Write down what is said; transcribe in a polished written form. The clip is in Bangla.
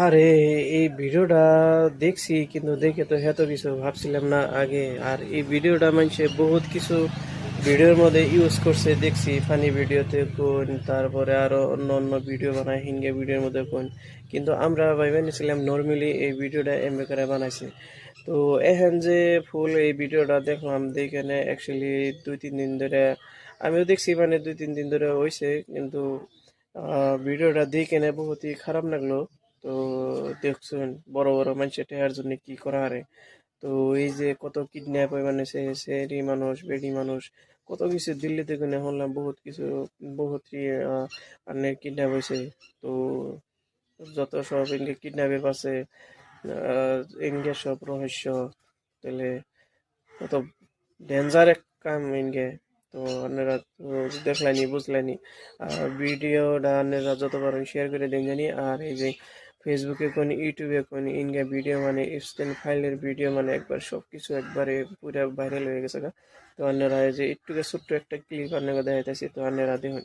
আরে এই ভিডিওটা দেখছি কিন্তু দেখে তো এত কিছু ভাবছিলাম না আগে। আর এই ভিডিওটা মানুষে বহুত কিছু ভিডিওর মধ্যে ইউজ করছে দেখছি, ফানি ভিডিওতে কোন, তারপরে আরো অন্য অন্য ভিডিও বানায় হিঙ্গে ভিডিওর মধ্যে কোন। কিন্তু আমরা ভাইবা নিছিলাম নর্মালি এই ভিডিওটা এমনি করে বানাইছে। তো এখন যে ফুল এই ভিডিওটা দেখলাম, দেখে অ্যাকচুয়ালি 2-3 দিন ধরে আমিও দেখছি, মানে 2-3 দিন ধরে হয়েছে। কিন্তু ভিডিওটা দেখে বহুতই খারাপ লাগলো। তো দেখছেন বড় বড় মানুষের টেহার জন্য কি করা হারে। তো এই যে কত কিডন্যাপ হয়, মানে সেরি মানুষ, বেডি মানুষ, কত কিছু দিল্লিতে কিনে শুনলাম, বহুত কিছু, বহুত আনের কিডন্যাপ হয়েছে। তো যত সব ইনকে কিডন্যাপের পাশে ইনকে সব রহস্য, তাহলে কত ডেঞ্জার এক কাম ইনকে। তো আপনারা তো দেখলেনি, বুঝলেনি। আর ভিডিওটা আপনারা যত পারেন শেয়ার করে দেন জানি। আর এই যে ফেসবুকে কোন, ইউটিউবে কোন, ইনকে ভিডিও মানে ইনস্ট্যান্ট ফাইলের ভিডিও মানে একবার সব কিছু একবারে পুরো ভাইরাল হয়ে গেছে গা। তো আপনারা এই যে একটু ছোট্ট একটা ক্লিপ আপনাকে দেখাইতেছি, তো আপনারা দেখুন।